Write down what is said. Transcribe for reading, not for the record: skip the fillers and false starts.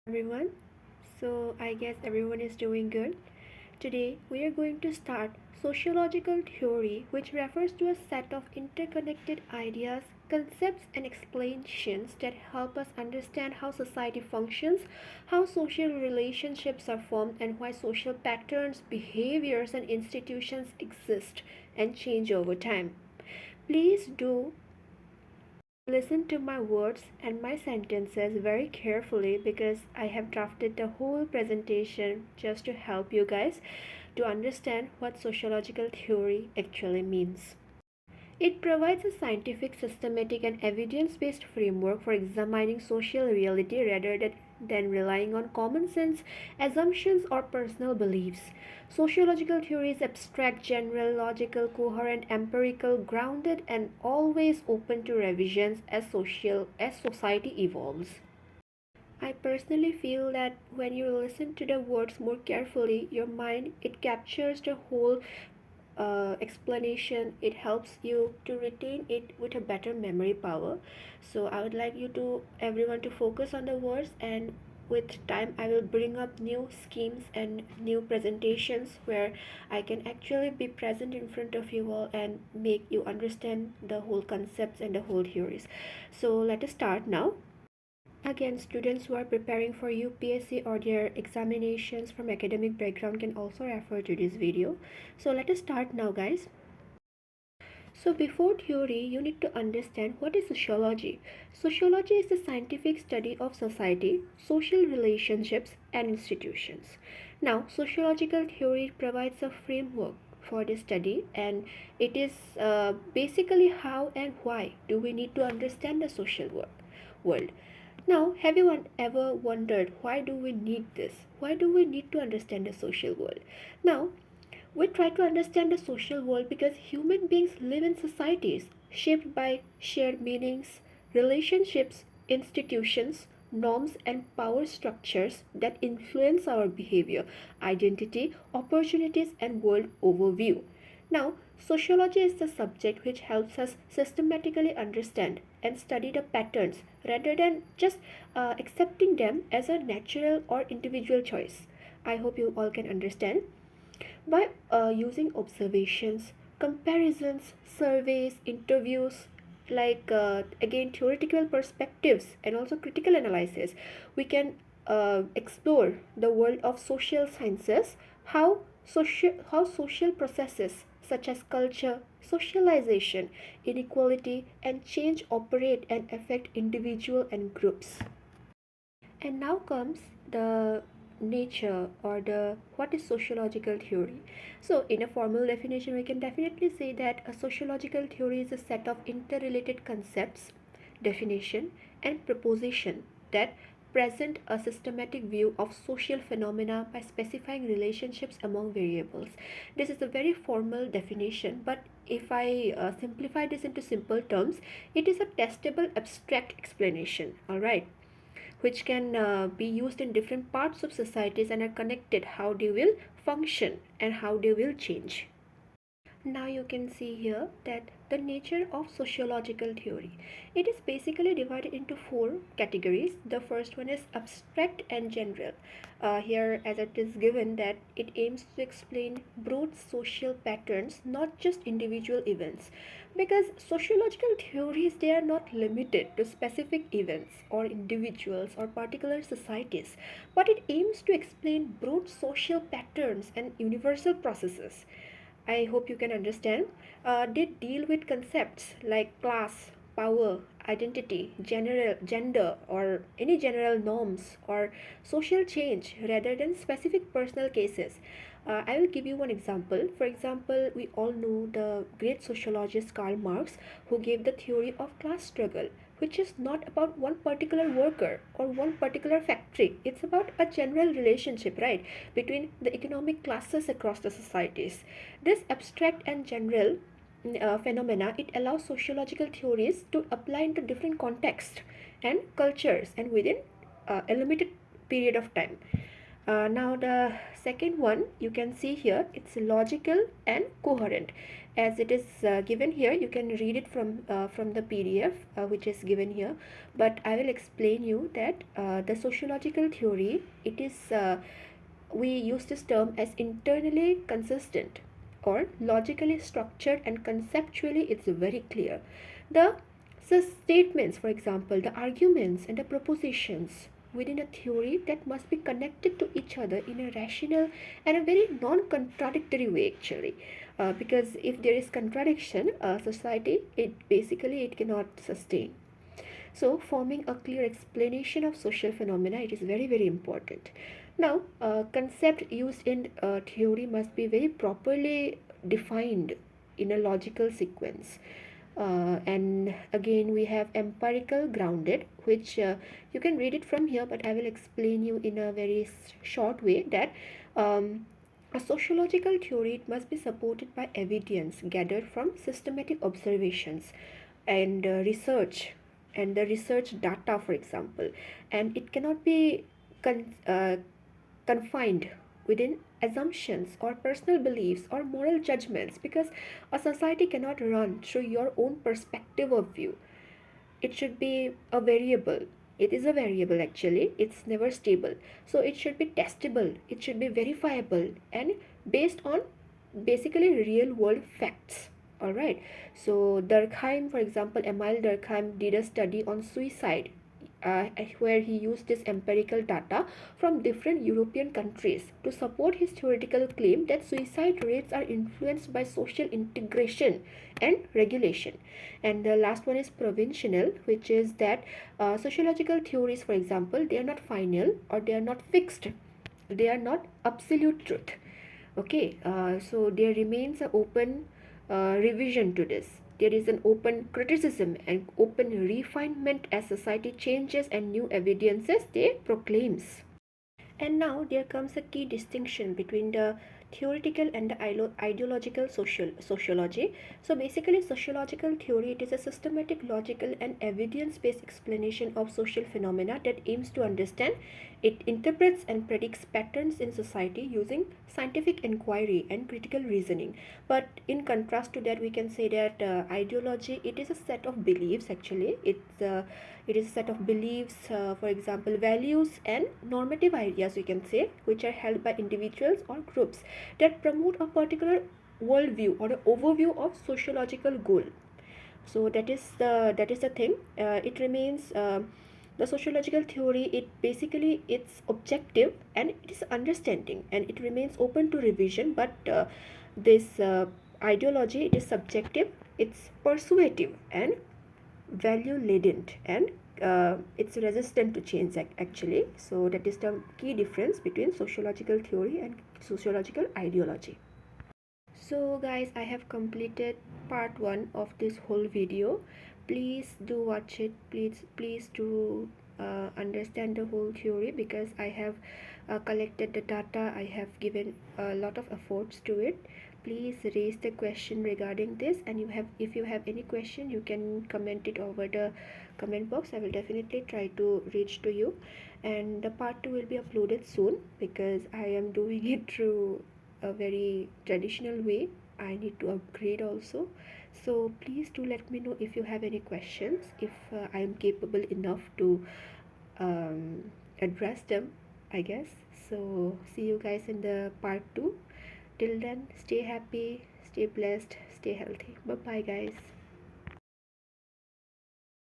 Everyone. So, I guess everyone is doing good. Today, we are going to start sociological theory, which refers to a set of interconnected ideas, concepts, and explanations that help us understand how society functions, how social relationships are formed, and why social patterns, behaviors, and institutions exist and change over time. Please do listen to my words and my sentences very carefully because I have drafted the whole presentation just to help you guys to understand what sociological theory actually means. It provides a scientific, systematic, and evidence based framework for examining social reality rather than relying on common sense, assumptions, or personal beliefs. Sociological theory is abstract, general, logical, coherent, empirical, grounded, and always open to revisions as society evolves. I personally feel that when you listen to the words more carefully, your mind it captures the whole explanation. It helps you to retain it with a better memory power. So I would like you to everyone to focus on the words, and with time I will bring up new schemes and new presentations where I can actually be present in front of you all and make you understand the whole concepts and the whole theories. So let us start now. Again, students who are preparing for UPSC or their examinations from academic background can also refer to this video. So let us start now, guys. So before theory, you need to understand what is sociology. Sociology is the scientific study of society, social relationships, and institutions. Now, sociological theory provides a framework for this study, and it is basically how and why do we need to understand the world. Now, have you ever wondered why do we need this? Why do we need to understand the social world? Now, we try to understand the social world because human beings live in societies shaped by shared meanings, relationships, institutions, norms, and power structures that influence our behavior, identity, opportunities, and world overview. Now, sociology is the subject which helps us systematically understand and study the patterns rather than just accepting them as a natural or individual choice. I hope you all can understand. By using observations, comparisons, surveys, interviews, again theoretical perspectives and also critical analysis, we can explore the world of social sciences, how social processes such as culture, socialization, inequality, and change operate and affect individual and groups. And now comes the nature or the what is sociological theory. So in a formal definition we can definitely say that a sociological theory is a set of interrelated concepts, definition, and proposition that present a systematic view of social phenomena by specifying relationships among variables. This is a very formal definition, but if I simplify this into simple terms, it is a testable abstract explanation. All right, which can be used in different parts of societies and are connected how they will function and how they will change. Now you can see here that the nature of sociological theory. It is basically divided into four categories. The first one is abstract and general. Here as it is given that it aims to explain broad social patterns, not just individual events. Because sociological theories, they are not limited to specific events or individuals or particular societies, but it aims to explain broad social patterns and universal processes. I hope you can understand. They deal with concepts like class, power, identity, gender, or any general norms or social change rather than specific personal cases. I will give you one example. For example, we all know the great sociologist Karl Marx, who gave the theory of class struggle, which is not about one particular worker or one particular factory. It's about a general relationship, right, between the economic classes across the societies. This abstract and general phenomena, it allows sociological theories to apply into different contexts and cultures and within a limited period of time. Now the second one you can see here, it's logical and coherent. As it is given here, you can read it from the PDF which is given here. But I will explain you that the sociological theory, it is we use this term as internally consistent or logically structured, and conceptually it's very clear. The statements, for example, the arguments and the propositions within a theory that must be connected to each other in a rational and a very non-contradictory way actually. Because if there is contradiction, society, it cannot sustain. So forming a clear explanation of social phenomena, it is very very important. Now concept used in theory must be very properly defined in a logical sequence. And again we have empirical grounded, which you can read it from here, but I will explain you in a very short way that a sociological theory, it must be supported by evidence gathered from systematic observations and research, and the research data, for example. And it cannot be con- uh, confined within assumptions or personal beliefs or moral judgments, because a society cannot run through your own perspective of view. It should be a variable. It is a variable actually, it's never stable. So it should be testable, it should be verifiable, and based on basically real world facts. All right. So Durkheim, for example, Emile Durkheim did a study on suicide, where he used this empirical data from different European countries to support his theoretical claim that suicide rates are influenced by social integration and regulation. And the last one is provincial, which is that sociological theories, for example, they are not final or they are not fixed, they are not absolute truth. Okay, so there remains an open revision to this. There is an open criticism and open refinement as society changes and new evidences they proclaims. And now there comes a key distinction between the theoretical and the ideological sociology. So basically sociological theory, it is a systematic, logical and evidence-based explanation of social phenomena that aims to understand, it interprets and predicts patterns in society using scientific inquiry and critical reasoning. But in contrast to that, we can say that ideology, it is a set of beliefs actually. It is a set of beliefs, for example, values and normative ideas, we can say, which are held by individuals or groups that promote a particular worldview or an overview of sociological goal. So that is the thing. It remains the sociological theory. It basically it's objective and it is understanding, and it remains open to revision. But this ideology, it is subjective, it's persuasive and value laden, and it's resistant to change actually. So that is the key difference between sociological theory and sociological ideology. So guys, I have completed part 1 of this whole video. Please do watch it. Please do understand the whole theory, because I have collected the data. I have given a lot of efforts to it. Please raise the question regarding this, and if you have any question, you can comment it over the comment box. I will definitely try to reach to you. And the part 2 will be uploaded soon, because I am doing it through a very traditional way. I need to upgrade also. So please do let me know if you have any questions, if I am capable enough to address them, I guess. So see you guys in the part 2. Till then, stay happy, stay blessed, stay healthy. Bye bye guys.